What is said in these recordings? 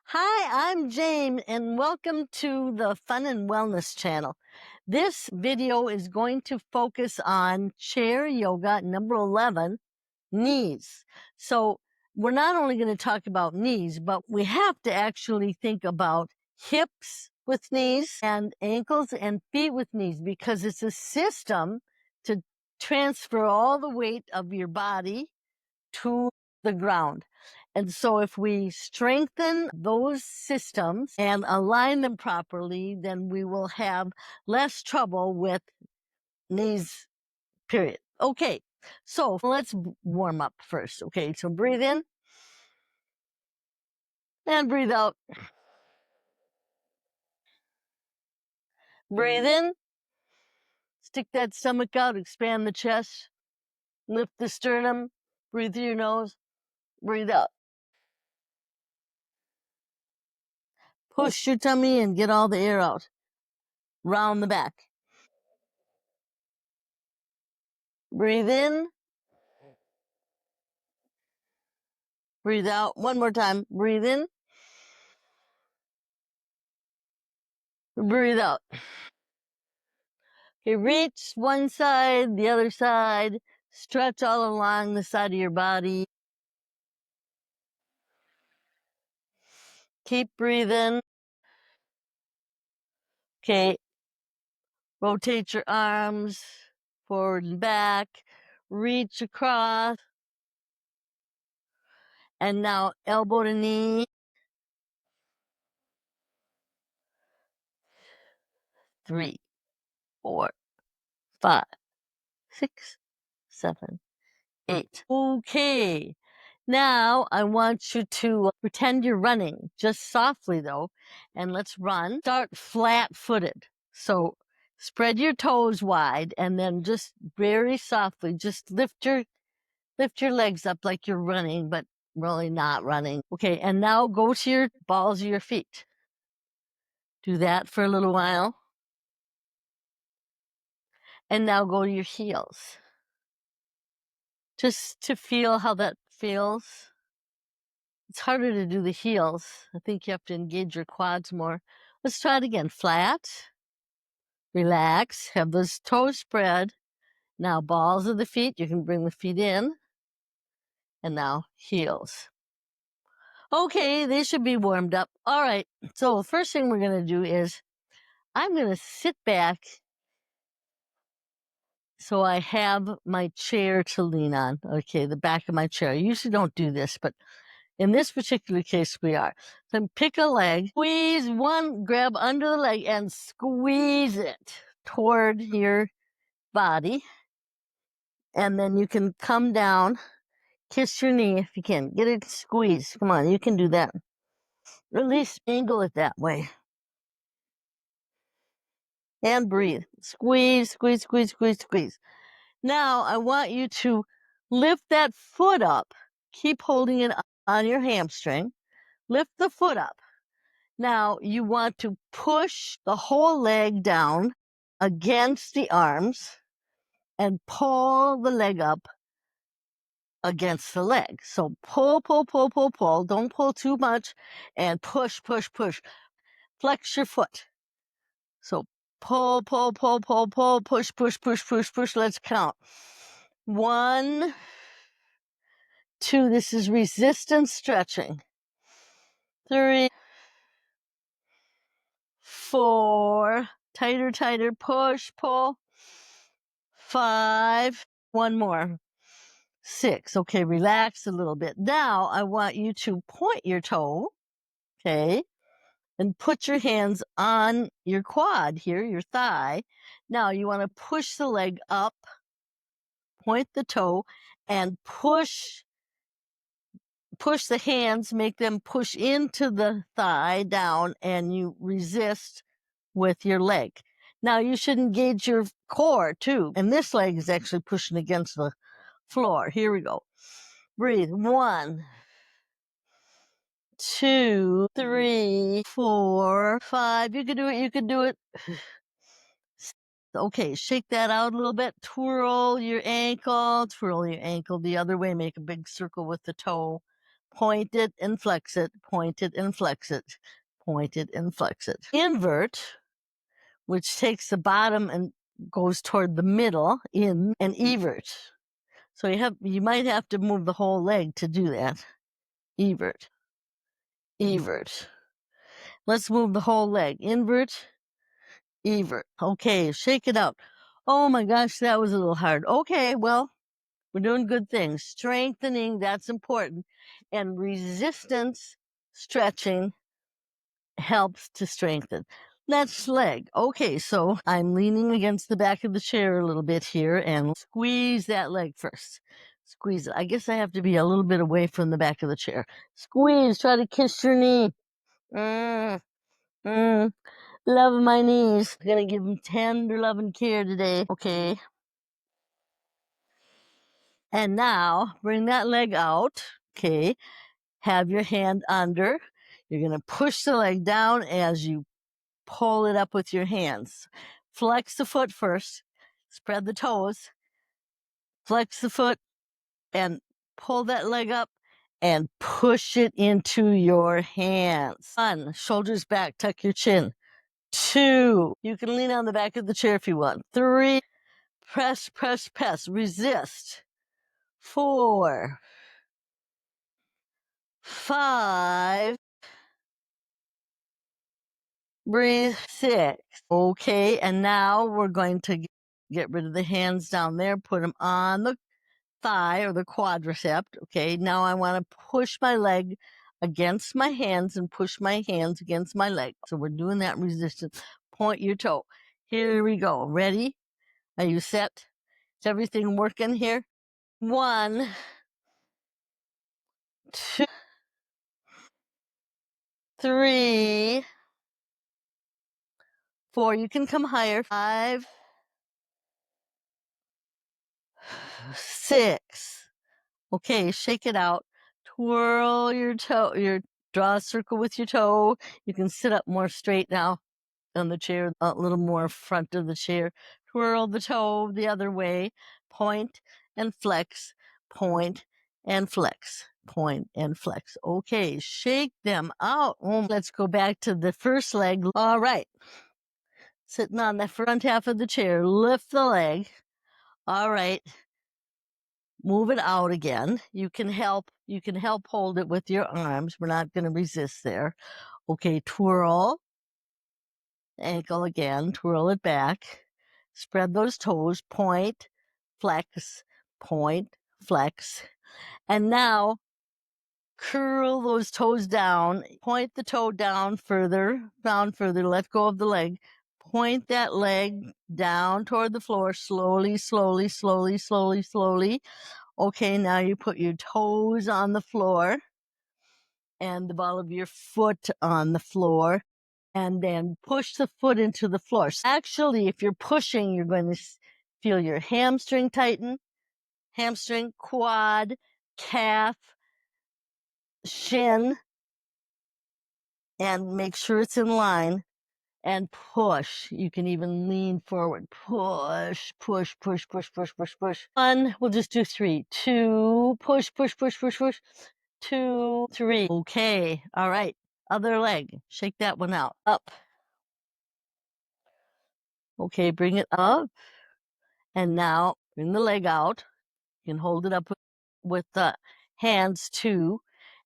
Hi, I'm Jane, and welcome to the Fun and Wellness channel. This video is going to focus on chair yoga number 11, knees. So we're not only going to talk about knees, but we have to actually think about hips with knees and ankles and feet with knees, because it's a system to transfer all the weight of your body to the ground. And so if we strengthen those systems and align them properly, then we will have less trouble with knees, period. Okay, so let's warm up first. Okay, so breathe in and breathe out. Breathe in, stick that stomach out, expand the chest, lift the sternum, breathe through your nose, breathe out. Push your tummy and get all the air out. Round the back. Breathe in, breathe out. One more time. Breathe in, breathe out. Okay, reach one side, the other side. Stretch all along the side of your body. Keep breathing. Okay, rotate your arms forward and back. Reach across. And now elbow to knee. 3, 4, 5, 6, 7, 8. Okay. Now I want you to pretend you're running, just softly though, and let's run. Start flat-footed. So spread your toes wide and then just very softly, just lift your legs up like you're running, but really not running. Okay, and now go to your balls of your feet. Do that for a little while. And now go to your heels. Just to feel how that feels. It's harder to do the heels. I think you have to engage your quads more. Let's try it again. Flat, relax, have those toes spread. Now balls of the feet, you can bring the feet in. And now heels. Okay, they should be warmed up. All right, so the first thing we're gonna do is I'm gonna sit back so I have my chair to lean on. Okay, the back of my chair. I usually don't do this, but in this particular case, we are. So pick a leg, squeeze one, grab under the leg and squeeze it toward your body. And then you can come down, kiss your knee if you can. Get it squeezed. Come on, you can do that. Or at least angle it that way. And breathe. Squeeze, squeeze, squeeze, squeeze, squeeze. Now I want you to lift that foot up. Keep holding it on your hamstring. Lift the foot up. Now you want to push the whole leg down against the arms and pull the leg up against the leg. So pull, pull, pull, pull, pull. Don't pull too much and push, push, push. Flex your foot. So pull, pull, pull, pull, pull, push, push, push, push, push. Let's count. 1, 2. This is resistance stretching. 3, 4. Tighter, tighter. Push, pull. 5. One more. 6. Okay, relax a little bit. Now I want you to point your toe, okay, and put your hands on your quad here, your thigh. Now you want to push the leg up, point the toe, and push the hands, make them push into the thigh down, and you resist with your leg. Now you should engage your core too. And this leg is actually pushing against the floor. Here we go. Breathe. 1, 2, 3, 4, 5. You can do it. You can do it. Okay, shake that out a little bit. Twirl your ankle the other way. Make a big circle with the toe. point it and flex it, point it and flex it, point it and flex it. Invert, which takes the bottom and goes toward the middle, in, and evert. So you might have to move the whole leg to do that. Evert, evert. Let's move the whole leg. Invert, evert. Okay, shake it out. Oh my gosh, that was a little hard. Okay, well, we're doing good things. Strengthening, that's important. And resistance stretching helps to strengthen. That's leg. Okay, so I'm leaning against the back of the chair a little bit here and squeeze that leg first. Squeeze it. I guess I have to be a little bit away from the back of the chair. Squeeze. Try to kiss your knee. Love my knees. I'm gonna give them tender loving care today. Okay. And now bring that leg out. Okay. Have your hand under. You're gonna push the leg down as you pull it up with your hands. Flex the foot first. Spread the toes. Flex the foot and pull that leg up and push it into your hands. 1, shoulders back, tuck your chin. 2, you can lean on the back of the chair if you want. 3, press, press, press, resist. 4, 5, breathe. 6. Okay, and now we're going to get rid of the hands down there, put them on the thigh or the quadricep. Okay, now I want to push my leg against my hands and push my hands against my leg. So we're doing that resistance. Point your toe. Here we go. Ready? Are you set? Is everything working here? 1, 2, 3, 4. You can come higher. 5, 6. Okay, shake it out. Twirl your toe. Draw a circle with your toe. You can sit up more straight now on the chair, a little more front of the chair. Twirl the toe the other way. Point and flex. Point and flex. Point and flex. Okay, shake them out. Let's go back to the first leg. All right. Sitting on the front half of the chair. Lift the leg. All right. Move it out again. You can help hold it with your arms. We're not going to resist there. Okay, twirl. Ankle again, twirl it back. Spread those toes, point, flex, point, flex. And now curl those toes down. Point the toe down further, let go of the leg. Point that leg down toward the floor, slowly, slowly, slowly, slowly, slowly. Okay, now you put your toes on the floor and the ball of your foot on the floor, and then push the foot into the floor. So actually, if you're pushing, you're going to feel your hamstring tighten, hamstring, quad, calf, shin, and make sure it's in line. And push. You can even lean forward. Push, push, push, push, push, push, push. 1, we'll just do 3. 2, push, push, push, push, push. 2, 3. Okay. All right. Other leg. Shake that one out. Up. Okay, bring it up. And now bring the leg out. You can hold it up with the hands too.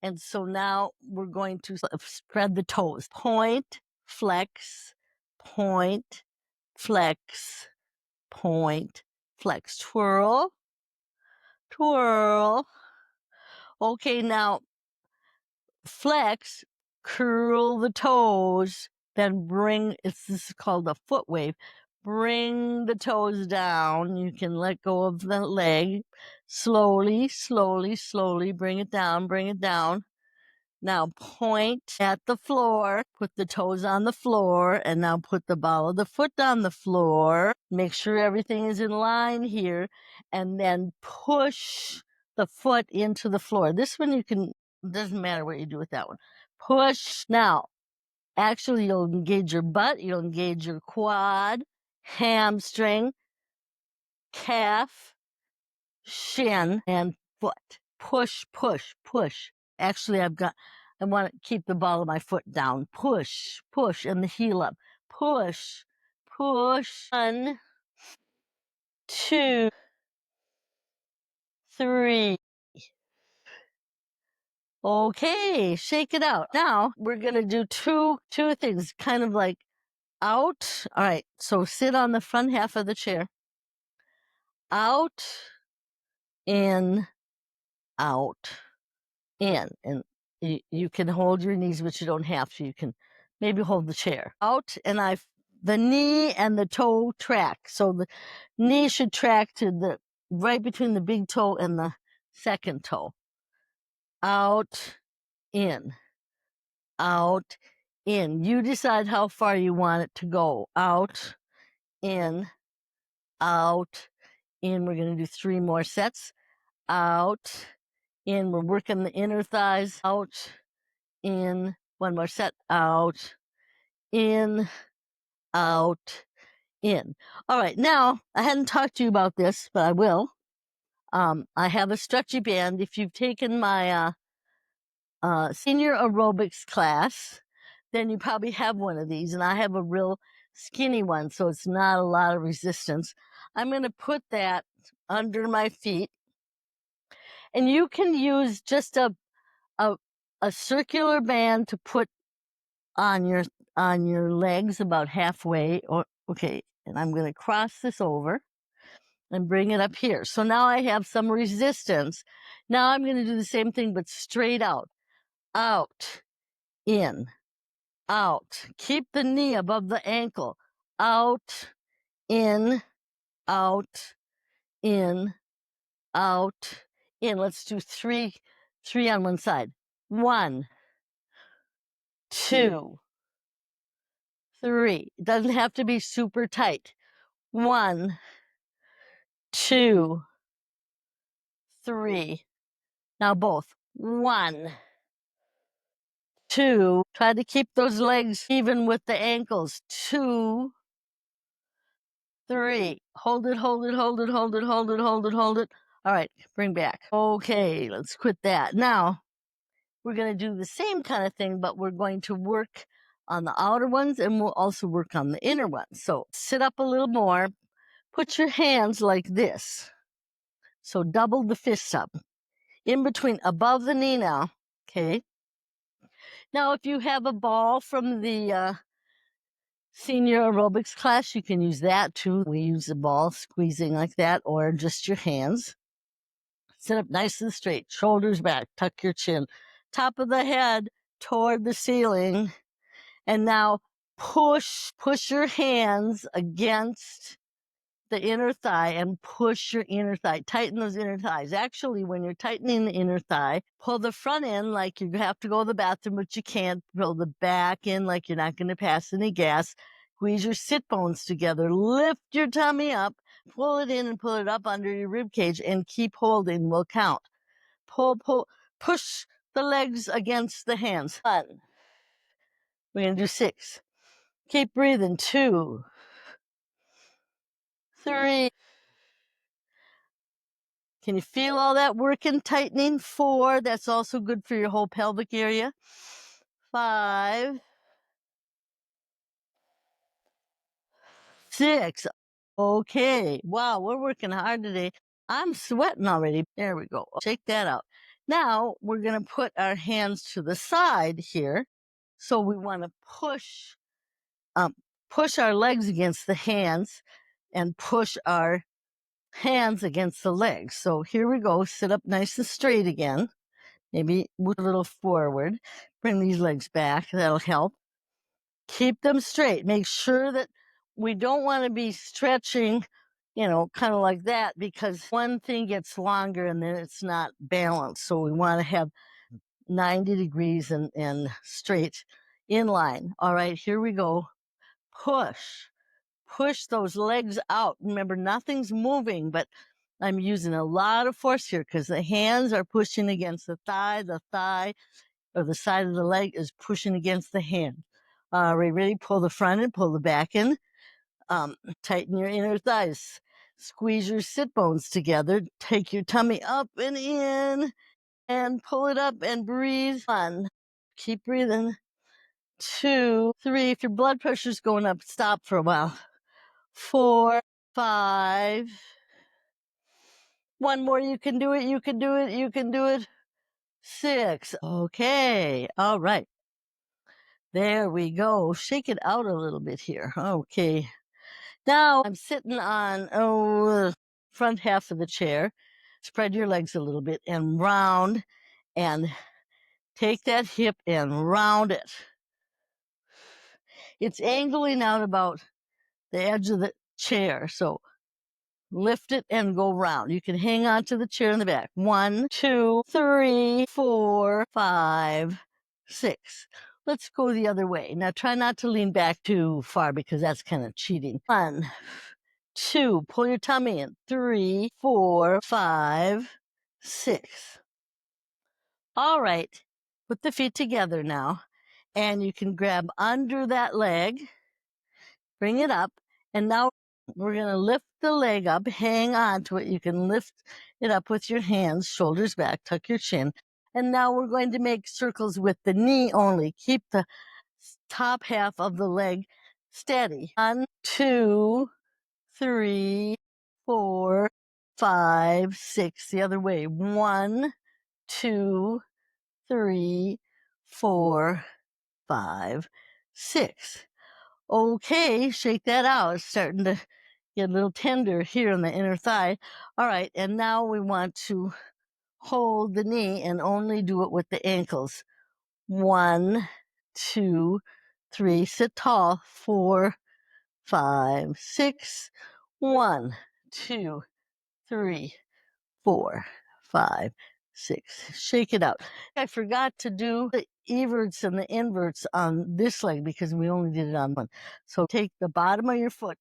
And so now we're going to spread the toes. Point, flex, point, flex, point, flex. Twirl, twirl. Okay, now flex, curl the toes, then this is called a foot wave. Bring the toes down. You can let go of the leg. Slowly, slowly, slowly bring it down, bring it down. Now point at the floor, put the toes on the floor, and now put the ball of the foot on the floor. Make sure everything is in line here, and then push the foot into the floor. This one doesn't matter what you do with that one. Push. Now, actually, you'll engage your butt, you'll engage your quad, hamstring, calf, shin, and foot. Push, push, push. Actually, I want to keep the ball of my foot down. Push, push, and the heel up. Push, push. 1, 2, 3. Okay, shake it out. Now we're gonna do two things, kind of like out. All right, so sit on the front half of the chair. Out, in, out, in. And you can hold your knees, but you don't have to. You can maybe hold the chair. Out, and the knee and the toe track. So the knee should track to the right between the big toe and the second toe. Out, in, out, in. You decide how far you want it to go. Out, in, out, in. We're going to do 3 more sets. Out, in. We're working the inner thighs. Out, in. 1 more set. Out, in, out, in. All right, now I hadn't talked to you about this, but I will. I have a stretchy band. If you've taken my senior aerobics class, then you probably have one of these, and I have a real skinny one, so it's not a lot of resistance. I'm going to put that under my feet, and you can use just a circular band to put on your legs about halfway. Okay, and I'm going to cross this over and bring it up here. So now I have some resistance. Now I'm going to do the same thing, but straight out. Out, in, out. Keep the knee above the ankle. Out, in, out, in, out, in. Let's do three on one side. 1, 2, 3. It doesn't have to be super tight. 1, 2, 3. Now both. 1, 2. Try to keep those legs even with the ankles. 2, 3. Hold it, hold it, hold it, hold it, hold it, hold it, hold it. All right, bring back. Okay, let's quit that. Now, we're going to do the same kind of thing, but we're going to work on the outer ones, and we'll also work on the inner ones. So sit up a little more. Put your hands like this. So double the fists up. In between, above the knee now. Okay. Now, if you have a ball from the senior aerobics class, you can use that too. We use the ball squeezing like that, or just your hands. Sit up nice and straight, shoulders back, tuck your chin, top of the head toward the ceiling. And now push your hands against the inner thigh and push your inner thigh. Tighten those inner thighs. Actually, when you're tightening the inner thigh, pull the front in like you have to go to the bathroom, but you can't. Pull the back in like you're not going to pass any gas. Squeeze your sit bones together. Lift your tummy up. Pull it in and pull it up under your rib cage and keep holding. We'll count. Pull, push the legs against the hands. 1. We're going to do 6. Keep breathing. 2, 3. Can you feel all that working, tightening? 4. That's also good for your whole pelvic area. 5, 6. Okay. Wow, we're working hard today. I'm sweating already. There we go. Shake that out. Now we're going to put our hands to the side here. So we want to push our legs against the hands and push our hands against the legs. So here we go. Sit up nice and straight again. Maybe move a little forward. Bring these legs back. That'll help. Keep them straight. Make sure that we don't want to be stretching, kind of like that, because one thing gets longer and then it's not balanced. So we want to have 90 degrees and straight in line. All right, here we go. Push those legs out. Remember, nothing's moving, but I'm using a lot of force here because the hands are pushing against the thigh or the side of the leg is pushing against the hand. Ready? Pull the front in, pull the back in. Tighten your inner thighs. Squeeze your sit bones together. Take your tummy up and in. and pull it up and breathe. 1. Keep breathing. 2, 3. If your blood pressure's going up, stop for a while. 4, 5. One more. You can do it. You can do it. You can do it. 6. Okay. All right. There we go. Shake it out a little bit here. Okay. Now I'm sitting on the front half of the chair. Spread your legs a little bit and round, and take that hip and round it. It's angling out about the edge of the chair. So lift it and go round. You can hang on to the chair in the back. 1, 2, 3, 4, 5, 6. Let's go the other way. Now try not to lean back too far because that's kind of cheating. 1, 2, pull your tummy in. 3, 4, 5, 6. All right, put the feet together now, and you can grab under that leg, bring it up, and now we're going to lift the leg up, hang on to it. You can lift it up with your hands, shoulders back, tuck your chin. And now we're going to make circles with the knee only. Keep the top half of the leg steady. 1, 2, 3, 4, 5, 6. The other way. 1, 2, 3, 4, 5, 6. Okay, shake that out. It's starting to get a little tender here on the inner thigh. All right, and now we want to hold the knee and only do it with the ankles. 1, 2, 3. Sit tall. 4, 5, 6. 1, 2, 3, 4, 5, 6. Shake it out. I forgot to do the everts and the inverts on this leg because we only did it on one. So take the bottom of your foot,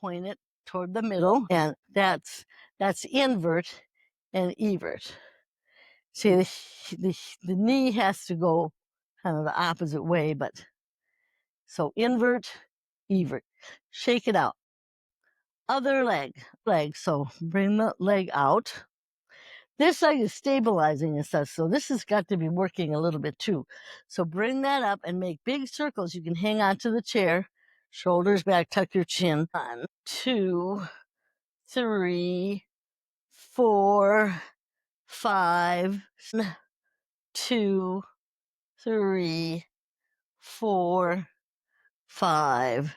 point it toward the middle, and that's invert and evert. See, the knee has to go kind of the opposite way, but so invert, evert. Shake it out. Other leg. So bring the leg out. This leg is stabilizing and stuff, so this has got to be working a little bit too. So bring that up and make big circles. You can hang on to the chair, shoulders back, tuck your chin. 1, 2, 3, 4, 5. 1, 2, 3, 4, 5,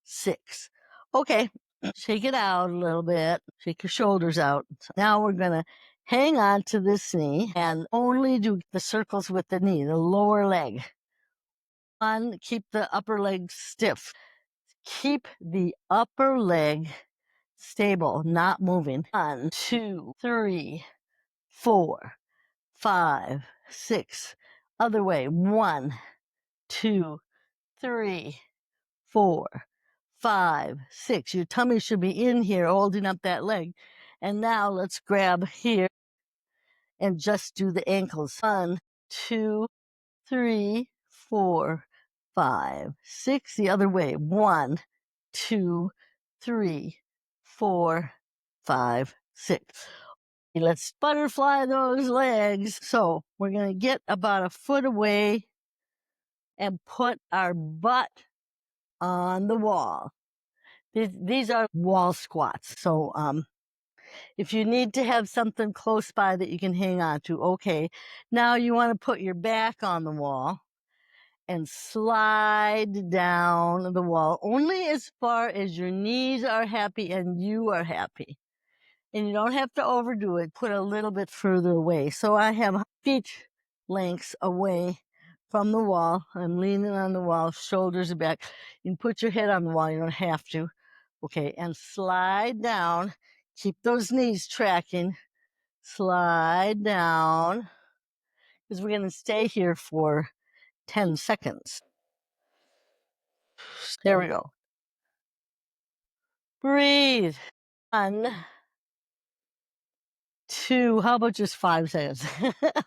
6. Okay, shake it out a little bit. Shake your shoulders out. Now we're going to hang on to this knee and only do the circles with the knee, the lower leg. 1, keep the upper leg stiff. Keep the upper leg stable, not moving. 1, 2, 3, 4, 5, 6. Other way. 1, 2, 3, 4, 5, 6. Your tummy should be in here holding up that leg. And now let's grab here and just do the ankles. 1, 2, 3, 4, 5, 6. The other way. 1, 2, 3, 4, 5, 6. Let's butterfly those legs. So we're going to get about a foot away and put our butt on the wall. These are wall squats. So if you need to have something close by that you can hang on to, okay. Now you want to put your back on the wall and slide down the wall only as far as your knees are happy and you are happy. And you don't have to overdo it. Put a little bit further away. So I have feet lengths away from the wall. I'm leaning on the wall, shoulders are back. You can put your head on the wall. You don't have to. Okay, and slide down. Keep those knees tracking. Slide down. Because we're going to stay here for 10 seconds. There we go. Breathe. 1, 2, how about just 5 seconds?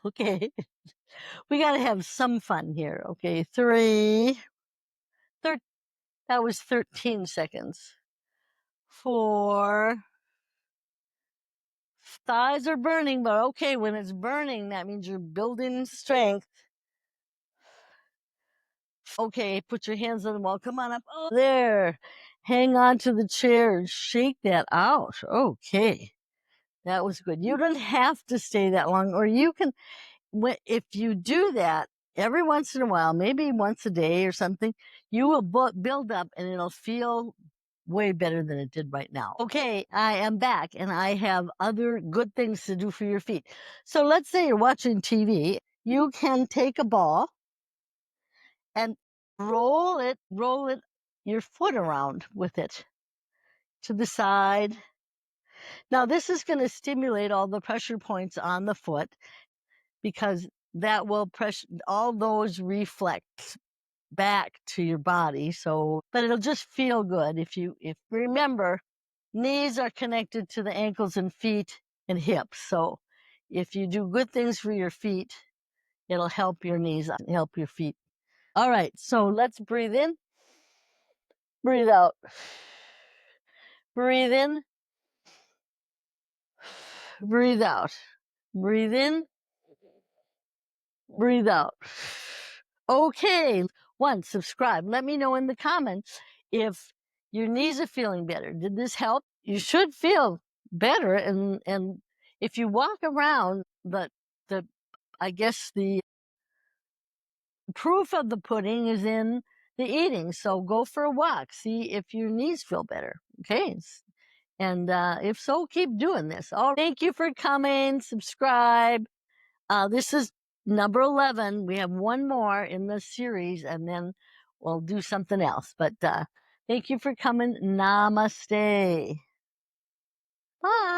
Okay. We got to have some fun here. Okay. 3, that was 13 seconds. 4, thighs are burning, but okay, when it's burning, that means you're building strength. Okay, put your hands on the wall. Come on up. Oh, there. Hang on to the chair and shake that out. Okay. That was good. You don't have to stay that long, or you can, if you do that every once in a while, maybe once a day or something, you will build up and it'll feel way better than it did right now. Okay, I am back and I have other good things to do for your feet. So let's say you're watching TV. You can take a ball and roll it, your foot around with it to the side. Now, this is going to stimulate all the pressure points on the foot because that will pressure, all those reflect back to your body. So, but it'll just feel good if remember, knees are connected to the ankles and feet and hips. So if you do good things for your feet, it'll help your knees and help your feet. All right, so let's breathe in, breathe out. Breathe in, breathe out. Breathe in, breathe out. Okay, subscribe. Let me know in the comments if your knees are feeling better. Did this help? You should feel better, and if you walk around, I guess the proof of the pudding is in the eating. So go for a walk, see if your knees feel better. Okay. And if so, keep doing this. Oh, thank you for coming. Subscribe. This is number 11. We have one more in the series, and then we'll do something else. But thank you for coming. Namaste. Bye.